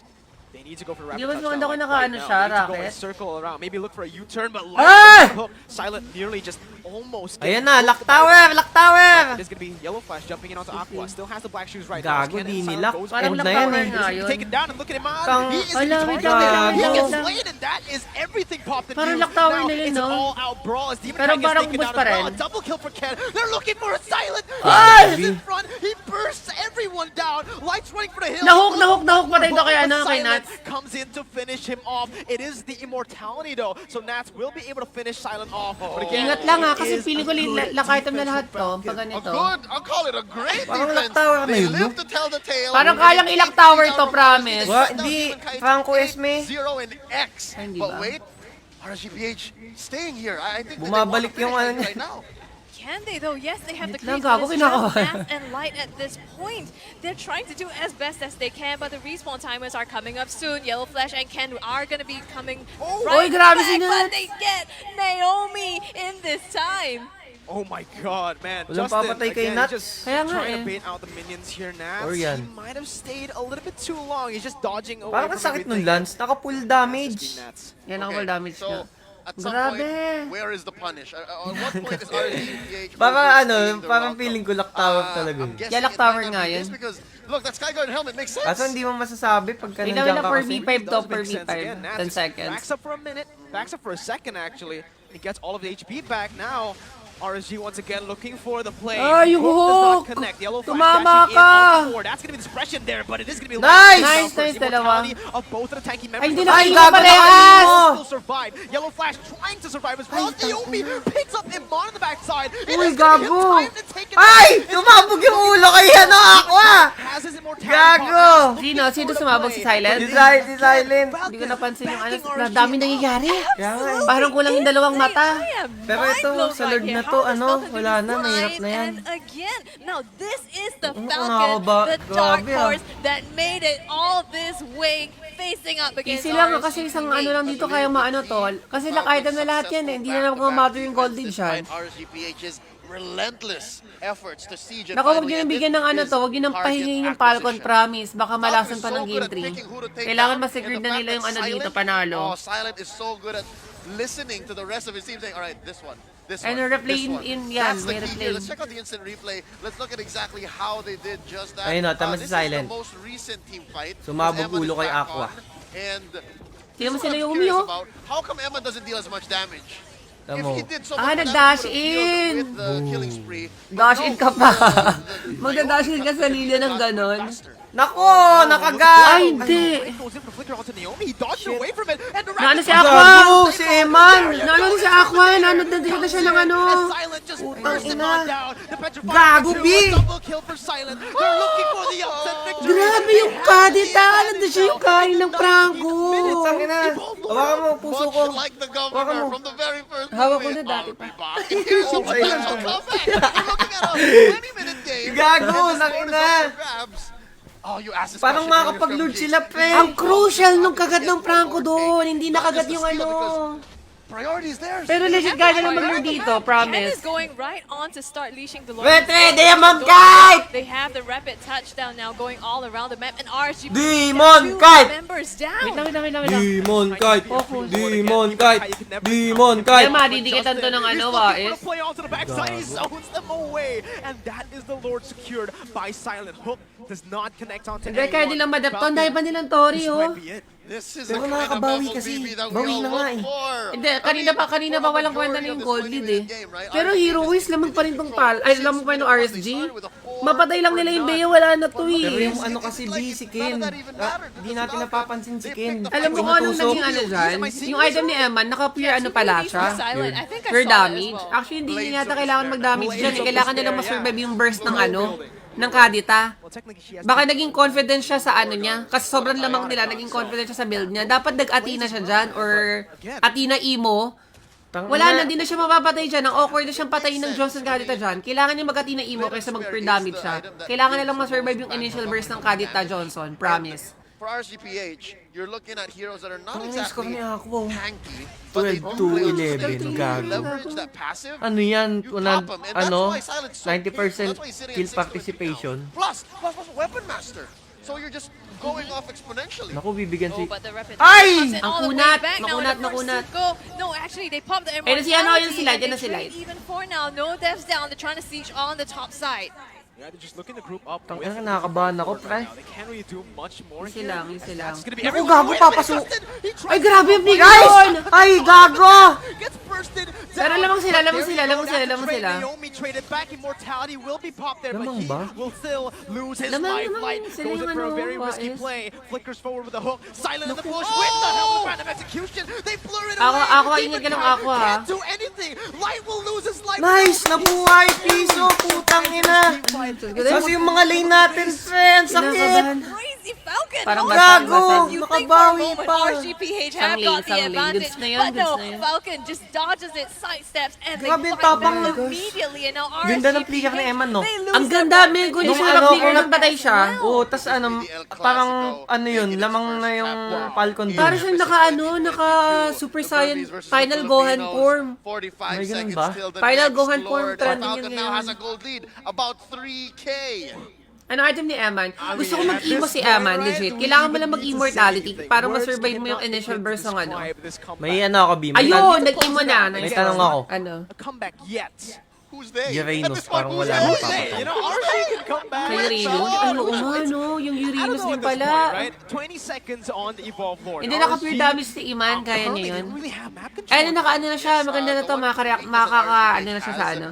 They need to go for rapid Di ba touchdown maganda ko like nakaano right siya, now. They need to go in a Rocket? circle around. Maybe look for a U-turn, but Ah! Hook, Silent nearly just almost. Ayan na, lock tower! Lock tower! It is going to be Yellow Flash jumping in onto Aqua. Still has the black shoes right now. Gago, Ken di and Silent nila. goes Parang for End it. na yan lock tower eh. nga He's yun. taken down and look at him on. Tang- He is Ala, wait targeted. lang, He wait gets lang. slain, and that is everything popped in Parang view. lock tower Now na yun, it's no? an all-out brawl as Demon Pero Kang gets parang taken boost down pa as well. rin. A double kill for Ken. They're looking for a Silent. Ay! He is in front. He bursts everyone down. Lights running for the hill. Nahuk patay to kay ano, kay Silent Nats. comes in to finish him off. It is the immortality though, so Nats will be able to finish Silent off. But again, Ingat lang ha, it kasi is feeling ko a good lock item na defense lahat from to. Falcon. Pag A ganito. good, I'll call it a great Parang defense. lock tower na They yun, no? live to tell the tale. Parang kayang ilak tower to, promise. Wa, hindi. Franco Esme. 0 and X. Ay, hindi But ba? wait, RSGPH staying here. I think that Bumabalik they yung want to ano finish niya. right now. Can they though? Yes, they have the Lang, creep, gago, but it's kinakabahan. just Math and Light at this point. They're trying to do as best as they can, but the respawn timers are coming up soon. Yellow Flash and Ken are going to be coming right Oy, grabe back, si Nats. but they get Naomi in this time. Oh my god, man. Walang Justin, papatay kay again, Nats. just Kaya nga trying to eh. bait out the minions here, Nats. Or yan. He might have stayed a little bit too long. He's just dodging away Parang from ang sakit nun, everything. Lance. Naka-full Just damage. be Nats. Yan ang Okay, damage so, na. at some Grabe. point, where is the punish? At what point is RSGPH Parang ano, overstaying the parang route? feeling ko lock tower talaga. I'm eh. guessing Yeah, lock it tower might not nga be yun. this because, look, that Skyguard helmet makes sense. Kaso hindi mo masasabi pagka Wait nandiyan lang, ka for kasi. V5 to, Does for make sense again. V5. Nats 10 seconds. backs up for a minute, backs up for a second actually. He gets all of the HP back now. RSG once again looking for the play. Ay, yung Hook does not hook! connect. Yellow Flash Tumama dashing in ka! on the board. That's gonna be the suppression there, but it is gonna be Nice! Nice, nice, dalawa. of both of the tanky members. Ay, hindi But na Silent kayo parehas! still survive. Yellow Flash trying to survive as well. Naomi picks up Iman on the backside. It Uy, is gonna be gago! time to take it Ay! back. Tumabog yung ulo kay ano, Aqua! Has his immortality Gago! pop. Sino? Sino sumabog si Silent? Si Silent. Hindi ko napansin yung ano, na dami nangyayari. Kaya nga eh. Parang kulang yung dalawang mata. Pero ito, sa Lord na to, ano, wala na, mahirap na yan. And again, now this is the Oo, Falcon, nakakaba. the Dark Grabe, ah. Horse that made it all this way facing up against Easy lang RSGPH. kasi isang ano lang dito kaya maano tol. Kasi lock item na lahat yan eh. Hindi na lang matter yung gold din siya. Despite RSGPH's relentless efforts to siege and Naku, huwag finally nyo nang edit bigyan ng ano his to. Huwag nyo nang target pahingin yung Falcon, acquisition. promise. Baka malasan pa Falcon ng is so game good at 3. picking who to take Kailangan down, ma-secure and the na fact nila yung that ano dito, Silent- panalo. Oh, Silent is so good at listening to the rest of his team saying, all right, this one, this And one, replay this one. in yan, That's the may key replay. here. Let's check out the instant replay. Let's look at exactly how they did just that. Ayun, tama This si Silent. is the most recent team fight. Sumabog Eman is ulo kay back Aqua. on, And Sino mo this is sila what I'm yung curious umiyo? about. How come Eman doesn't deal as much damage? If Tamo. he did so Ah, much nag-dash damage, he would have in. dealt with the killing spree. But Dash no, in ka pa. the Magda-dash in ka sa lilia ng ganon. Nako, Ay, nakagat! hindi. It goes in for flicker onto Naomi. He dodged away from it. And the Naano si rapid- Aqua? Gago, si Eman! Naano si Aqua? Naano na siya ng ano? As Silent just Putang burst him ina. on down. The petrified Gago, two, B! a double kill for Silent. They're looking for the upset victory. Grabe yung kadita. Nandun siya yung kain ng Franco. Putang ina. Hawakan mo, puso ko. Much like the Hawakan governor mo. from the very first Hawak ko movie, na dati I'll pa. be back. And here's some Okay. special comeback. We're looking at a 20-minute game. Gago, and the score is nakina. up for grabs. Oh, you asked this Parang question earlier makakapag-load from sila, Jake. pre. Ang crucial nung kagat ng Franco doon. Hindi Not nakagat just the yung steal, ano. because Priority is theirs. Pero legit kaya na mag-lure dito, Ken promise. is going right on to start leashing the Lord. Wait, Demon Kite! They have the rapid touchdown now going all around the map, and RSGP Demon two Kite! members Wait down. lang, wait lang, wait lang, wait lang. Demon Kite! Focus. Demon Kite! Demon Kaya Kite! madidikitan to ng ano, He's looking for Wais. the play onto the backside. He zones them away. And that is the Lord secured by Silent. Hook does not connect onto Hindi, kaya anyone. nilang madapton. Falcon, Dahil ba nilang Tori, this oh. might be it. This is Pero the kind of nakakabawi bubble kasi. BB that we Bawi all na nga look eh. for. Hindi, kanina pa walang kwenta na yung gold lead eh. Game, right? Pero Hero Wars, lamang pa rin tong lamang pa rin ng RSG. Mapatay lang nila yung Bea, wala na to Pero eh. yung ano kasi B, si Ken. Di natin napapansin si Ken. Alam mo kung anong Tumutusok. naging ano dyan? Yung item ni Eman, naka-pure ano pala siya? Silent. I think I Pure saw that as damage. well. Actually, hindi niya yata kailangan mag-damage dyan. Kailangan nilang ma-survive yung burst ng ano, ng Kadita. Baka naging confident siya sa ano niya. Kasi sobrang lamang nila, naging confident siya sa build niya. Dapat nag-Athena siya dyan, or Athena Emo. Wala na, di na siya mapapatay dyan. Ang awkward na siyang patayin ng Johnson Kadita dyan. Kailangan niya mag-Athena Emo kaysa mag-pure damage siya. Kailangan nilang ma-survive yung initial burst ng Kadita Johnson. Promise. For RCPH, you're looking at heroes that are not Ang exactly score niya ako. tanky, but they do 12-11, play gago. leverage that passive. Ano yan? You pop 'em, and that's Ano? why Silent's so 90% that's why he's sitting kill at 620 participation. now. Plus Weapon Master. So you're just going off exponentially. Naku, bibigyan Oh, si... but the rapid Ay! comes in Ang all the way kunat, back now, makunat, and the first makunat. to go. No, actually, they popped the Ayun na si ano, immortality, ayun si Light, and ayun na they si Light. trade even for now. No deaths down. They're trying to siege on the top side. Yeah, they're just looking to group up. Tang ina, nakakabahan ako, pre. They can't really do much more Easy here. lang, easy lang. It's gonna be Naku, everyone. gago, Wait a minute, papasok. Justin! He tries Ay, to grabe yung go big guys! yun! Ay, gago! Gets bursted Pero down, lamang sila, but lamang there sila, you go, lamang sila, that's lamang the trade. sila. Naomi traded back. Immortality will be popped there, but Lamang he ba? will still lose his Lamang, lifeline. lamang sila Goes in yung for a ano, very risky Wais. play. Flickers forward with a hook. Silent in the bush with the help of random execution. They blur it Ako, away. ako, ingat ka lang Demon ako, Kai ha. can't do anything. Light will lose his life. Nice! Nabuhay! Piso! Putang ina! Kasi yung mga lane natin, friends, sakit! Kinakabahan. Crazy Falcon! Parang Oh, basag, Gago! basag. You think for a Nakabawi moment pa! RGPH have Sang got lane, the sang lane. advantage, Goods na yun, but no, goods na yun. Falcon just dodges it, sidesteps, and they Grabe yung fight tapang back ni- immediately. And now Ganda ng flicker ni Eman, no? they lose Ang their ganda, weapon may to good the siya ano, nag-figure kung nang patay siya. Oo, tas ano, parang ano yun, lamang na yung Falcon dun. Para siyang naka Super Saiyan Final Gohan form. 45 May ganun seconds ba? till the Final next Gohan form, Lord. trending Falcon yun now ngayon. has a gold lead, about 3K. Ano item ni Eman? Gusto ko mag-emo si Eman, legit. Kailangan mo lang mag-immortality para ma-survive mo yung initial burst ng ano. May ano ako, B. May Ayun, nag-emo na. May tanong ako. Ano? A comeback yet. Who's they? Uranus, At this point, parang who's wala they? nang Hey, papatay. you know, RC can come back. Kay Uranus? Ay, oo nga, no. Yung I don't Uranus know din at this pala. point, right? 20 seconds on the Evolve Lord. Hindi naka-pure damage si Iman, kaya niya yun. Ay, naka-ano na siya, maganda na to, makaka-ano na siya sa ano.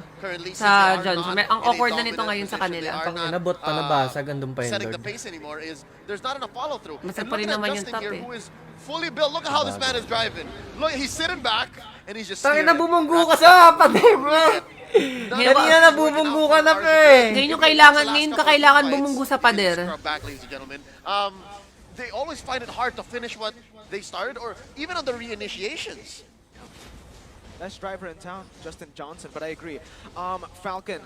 Sa Johnson. Ang awkward na nito ngayon sa kanila. Pang inabot pa nabasag, andun pa yung setting the Lord. pace anymore is there's not enough follow through. Masag And pa look rin at naman yung Justin top, here eh. who is fully built. Look at how this man is driving. Look, he's sitting back and he's just Tangin na steering. bumunggo ka sa pader, bro! Kanina na bumunggo ka na, pre! Ngayon yung kailangan, ngayon ka kailangan bumunggo sa pader. Back, ladies and gentlemen. They always find it hard to finish what they started, or even on the reinitiations. Best driver in town, Justin Johnson, but I agree. Falcon,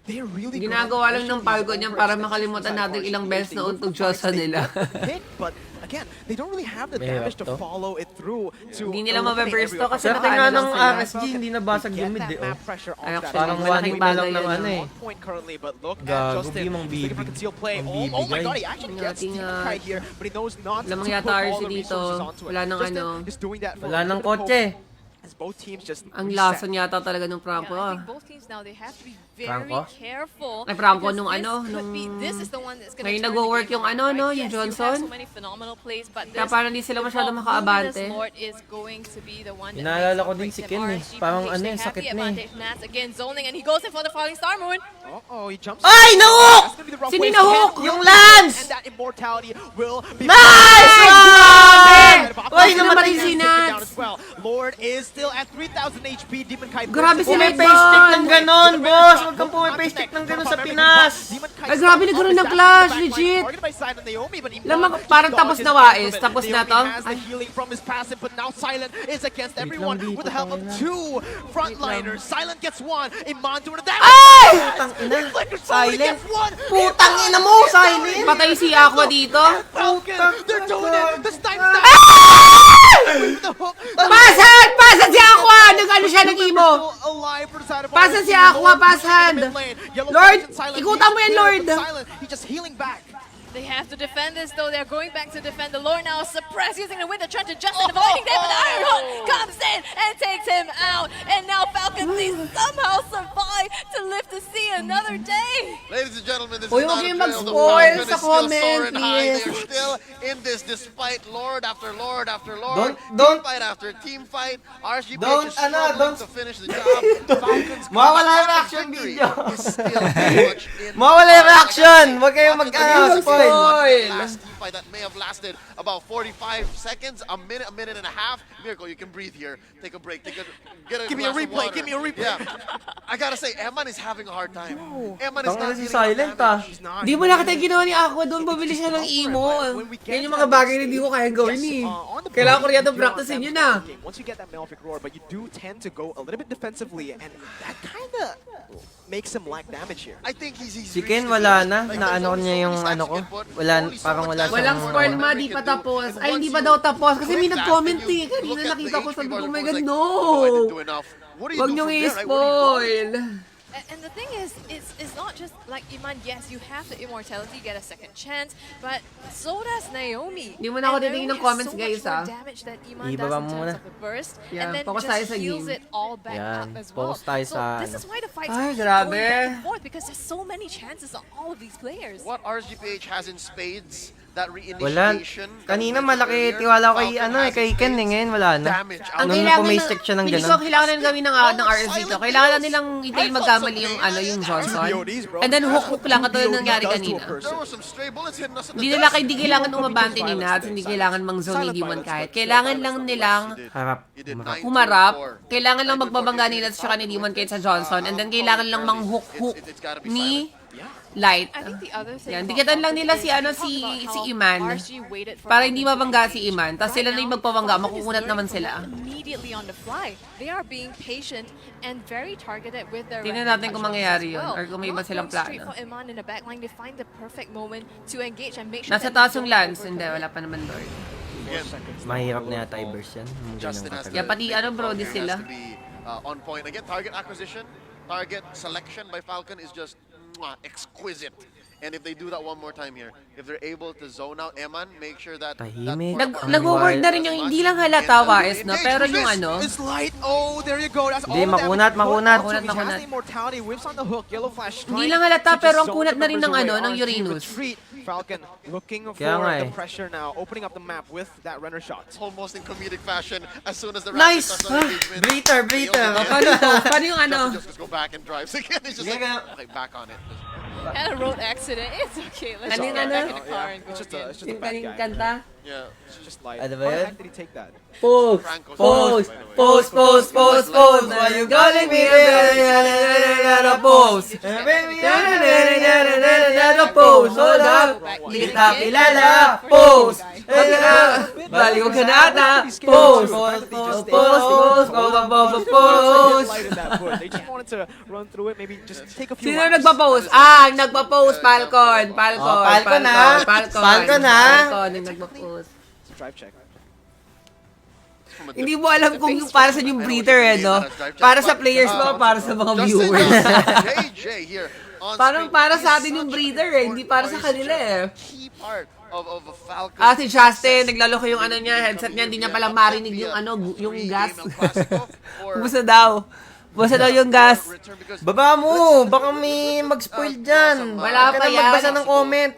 they're really good Ginagawa lang at ng pushing Falcon these yan para overs makalimutan inside natin RGPH. ilang beses They na look untog for Diyos sa fights, they nila. hit, but again, they don't really have the May damage to hirap to. follow it through to Hindi nila eliminate mababurst to everyone. kasi Pero nakaano tingnan lang ng sila. RSG, hindi nabasag yung mid, eh, oh. Ay, actually, Parang malaking 1 hit na bagay lang ng yun. ano, eh. Point currently, but look at Gago, Justin. Bimang He's looking for bibig. concealed play. Ang Oh my bibigay. god, he actually gets Ingat, Demon ingat. Kai here, but he knows not Lamang to yata put all RC the dito. resources onto it. Wala nang Justin ano. is doing that for Wala a nang little bit of kotse. hope as both teams just Ang reset. lason yata talaga ng Franco Yeah, I ah. think both teams now they have to be very Franco? careful. Ay, Franco because nung this ano, could be- nung- this is the one that's gonna ngayon turn the nagwo-work game yung around, ano, no, right? yung Yes, you have Johnson. so many phenomenal plays, but Kaya this parang hindi sila masyado Evolve makaabante. Luminous Lord is going to be the one that Inaalala makes ko or din breaks si him. Ken, eh. RGPH, Parang ano, they eh, have sakit the na, eh. advantage. Nats again zoning and he goes in for the Falling Star Moon. Oh, he jumps. Ay, nahook! That's gonna be the rough Sino way. nahook? Can't Yung really Lance! And that immortality will be Nice! Grabe! Uy, Sino namatay si Nats? Lord is still at 3,000 HP. Demon Kai. Grabe si May Red face stick Dawn! ng ganon, boss! Huwag kang pumipaste stick ng ganon sa Pinas! Ay, grabe, nagkaroon ng clash, legit. Lamang, parang tapos na Wais, tapos na to. Has the healing from his passive, but now Silent is against everyone dito, with the help of tangina. 2 frontliners. Silent gets 1. Iman doing the damage. Ay! Putang ina! Flicker slowly Silent! gets 1. Putang ina mo, Silent! Patay si Aqua dito. Falcon, they're doing it. The snipe with the hook. Pasan! Pasan si Aqua! Nag-ano siya, nag-emo. Pasan si Aqua, pasan. Lord, ikutan mo yan, Lord. He's just healing back. They have to defend this though. They're going back to defend the Lord now. Suppress using the Wither, trying to Justin avoiding them, but the Iron Heart comes in and takes him out. And now Falcon they somehow survive to lift the CM another day. Ladies and gentlemen, this Uy, is not huwag a kayong drill. The mag-spoil Falcon sa is still comment, soaring high. please. They're still in this despite Lord after Lord after Lord. Don't- team fight after team fight. RGB Don't, is struggling don't- to finish the job. Falcons Mawawala yung comeback reaction victory video. is still very much in Mawawala yung reaction. Huwag kayong Falcons mag-spoil. last team fight that may have lasted about 45 seconds, a minute and a half. Miracle, you can breathe here. Take a break. Give me a replay. Give me a replay. Yeah. I gotta say, Eman is having a hard time. Eman is Tanga not si getting silent damage. Di mo nakita yung ginawa ni Aqua doon, bumili siya ng emo. Yan yung mga bagay na hindi ko kayang gawin eh. Kailangan ko rin itong practicein yun ah. Once you get that Malefic Roar, but you do tend to go a little bit defensively, and that kind of makes him lack damage here. I think he's Si Ken wala na, naano niya yung ano ko. Parang wala siyang... Walang spoil ma, di pa tapos. Ay, hindi pa daw tapos kasi may nag-comment eh. Kanina nakita ko, sabi ko, oh my god, no! Wag niyong i-spoil. And the thing is, it's not just like Iman. Yes, you have the immortality, get a second chance, but so does Naomi. Di mo na ako And titingin ng Naomi comments, has guys, so much ah. more damage that Iman Ibaba does in mo terms muna. of the burst, Yeah, and then focus tayo just sa heals game. it all back Yan, up as well. focus tayo So sa this ano. is why the fights Ay, are going grabe. back and forth because there's so many chances on all of these players. What RGPH has in spades, that Wala. reinitiation. Kanina malaki tiwala ko kay kay Ken eh. Ngayon wala na. Ang Nung kailangan pumistake siya ng hindi gano'n. ko kailangan na gawin ng RS dito. Kailangan na nilang hintayin magkamali yung Johnson. And then hook lang katulad ng nangyari kanina. There were some stray bullets hitting us in the Hindi kailangan umabante ni Nats, hindi kailangan mang-zone ni Demon kahit. Kailangan lang nilang Harap. humarap. Kailangan lang magbabangga ni Nats tsaka ni Demon kahit sa Johnson. And then kailangan lang mang-hook ni Light. I think the other thing Yan, about dikatan lang Falcon nila is si we talked about how Iman. RG waited for Para hindi Falcon to mabangga come si in. Iman. Tapos sila na yung magpabangga, Falcon is makukunat naman learning sila. from immediately on the fly. They are being patient and very targeted with their Tingnan rapid natin kung touchdowns mangyayari as yun, well. or kung may iba Not silang going straight plano. for Iman in the backline, they find the perfect moment to engage and make sure Nasa that taas they yung don't Lance. overcommit. Hindi, wala pa naman Lord. Mahirap na yata i-burst yan. Justin has to Yeah, pati make Brody has sila. to be on point. Again, target acquisition, target selection by Falcon is just exquisite. And if they do that one more time here, if they're able to zone out Eman, make sure that... Tahimik. Nag-work na rin yung hindi lang halata Wais, no? Pero yung ano, It's light. Oh, there you go. That's all Hindi, the damage makunat, put makunat. onto him. He has Makunat. the immortality, whips on the hook, yellow flash. Hindi trying lang halata, to pero just ang zone kunat the na rin ng members ano, away. ng RG Uranus. retreat. Falcon looking for Kaya nga the eh. pressure now, opening up the map with that runner shot. Almost in comedic fashion, as soon as the Nice! Raptors start engagement, Breather. paano to? Paano yung ano? just go back and drives again. It's just like, okay, back on it. Had a road accident. It's okay. Let's Ano just yung get ano? back in the car and go It's just again. a Yung bad kaning guy. kanta? Yeah. It's just light. Ano ba How the yan? heck did he take that? Pose! Franco's Pose! Pose! Why you calling me? Pose! Pose! Hold up! Hindi kita kilala! Pose! Baliw ka na ata! Pose! Pose! Pose! Pose! Light in that foot. They just wanted to run through it, maybe just take a few Sino rounds. nagpa-pose? Ah, nagpa-pose! Falcon! Falcon! Falcon, ha? Falcon, ha? Falcon yung nagpa-pose. It's a drive check. Hindi mo alam kung yung para sa yung breather eh, no? Para sa players mo, para sa mga viewers. JJ here on Parang screen. para sa He's atin yung such breather an eh, hindi para sa important kanila eh. key part of a Falcon. Ah, si Justin, naglalo ko yung ano niya, headset niya, hindi niya pala marinig yung ano, yung gas. Busa daw. Busa daw yung gas. Baba mo! Baka may mag-spoil dyan. Wala Huwag ka pa na yan. magbasa ng comment.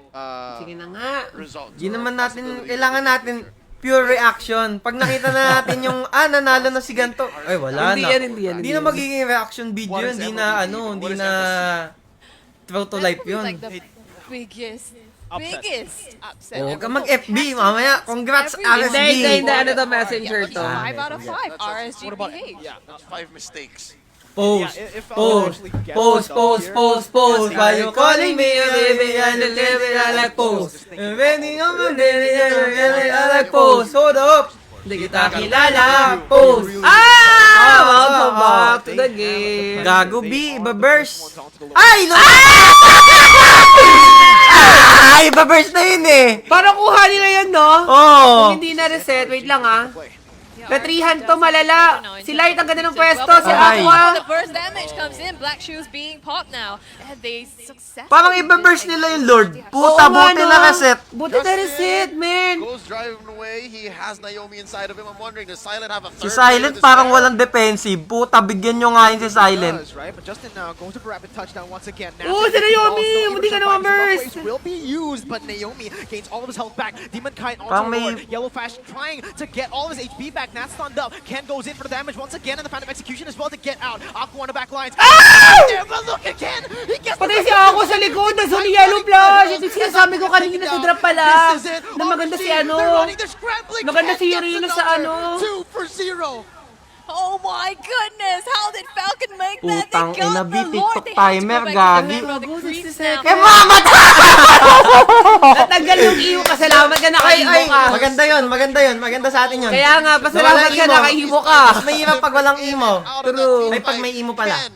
Sige na nga. Di naman natin, kailangan natin pure reaction. Pag nakita na natin yung, nanalo na si ganto. Ay, wala Hindi na. yan, hindi yan. Hindi na magiging reaction video yun. Hindi na, hindi na throw to life yun. Like the biggest upset. Huwag ka ever. mag-FB mamaya. Congrats, Every- RSG. Hindi, ano to, messenger Yeah, to. 5 out of 5. RSG behave. Yeah. 5 mistakes. Pose, Yeah, if pose, actually gets pose, the pose, here, pose, pose. Why you calling me? Baby, I like pose. Baby, I like pose. Hold up. Hindi kita kilala. Pose. Welcome back to the game. Gago B, iba-burst. Ay! Ay, iba-burst na yun eh. Parang kuha nila yan, no? Oh. Kung hindi na reset, wait lang ah. Petrihan to, malala. Si Light ang ganda ng pwesto, si Ay. Aqua. The first damage comes in. Black Shoes being popped now. And they successfully... Parang iba-burst nila yung Lord. Puta, Oo nga, buti no. na reset. Buti na reset, man. Goes driving away. He has Naomi inside of him. I'm wondering, does Silent have a third Si Silent player to parang spare? walang defensive. Puta, bigyan nyo nga yun si Silent. Does, right? But Justin goes for rapid touchdown once again. Oh, si Naomi! Hindi ka naman burst! Will be used, but Naomi gains all of his health back. Demon Kite onto Parang the may- board. Yellow Flash trying to get all of his HP back. Nat stunned up. Ken goes in for the damage once again, and the Phantom Execution as well to get out. Aqua on the back lines. There, but look again! He gets the Patay si Aqua sa likod. Nasa ni Yellow Flash. Ito yung sinasabi ko kanina sa drop pala. This is it. Na maganda si ano. They're running, they're scrambling. Maganda si Ken gets Yurino sa another. ano. 2-0. Oh my goodness! How did Falcon make that? Utang They got ina, the beat Lord. TikTok They have to timer, go back to gagi. the the creeps now. Eh, mamatay! Natanggal yung iyo. Pasalamat ka, Ay, nakahibo ay, ka. maganda yun, maganda yun. Maganda sa atin yun. Kaya nga, pasalamat Walang ka, emo. nakahibo ka. Mas mahirap pag walang emo. Out of that True. team Ay, pag fight, may emo pala. Ken,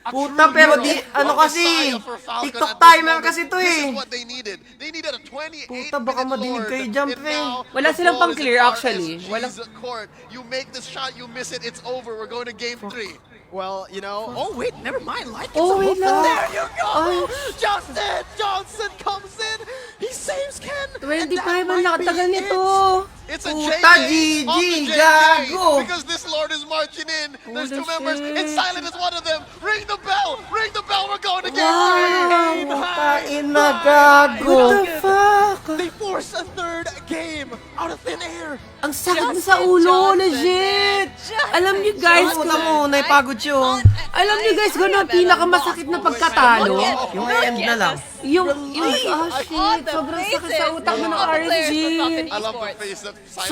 a Puta, true pero hero di, ano on the kasi, side for Falcon TikTok at this timer moment. kasi to This eh. is what they needed. They needed a 28 Puta, baka minute madinig Lord. kayo jump And eh. now, Wala the silang ball pang is clear, in actually. RSG's court. You make this shot, you miss it, it's over. We're going to game 3. Well, you know, oh wait, never mind. Like Oh, wait lang. There you go. Ay. Justin Johnson comes in. He saves Ken. 25 and ang that might nakatagal be nito. It's a Puta, JJ off the GG, JJ, gago. because this Lord is marching in. There's Holy two members, and shit. Silent is one of them. Ring the bell! Ring the bell! We're going to game Wow. 3! Puta, ina, gago. What the fuck? They force a third game out of thin air. Ang sakit na sa ulo, legit. Alam niyo guys, Puta mo, naipagod siya. alam niyo guys, kung ano ang pinakamasakit na pagkatalo? Yung end na lang. Yung, shit, sobrang sakit sa utak mo ng RSG. I love the face that Silent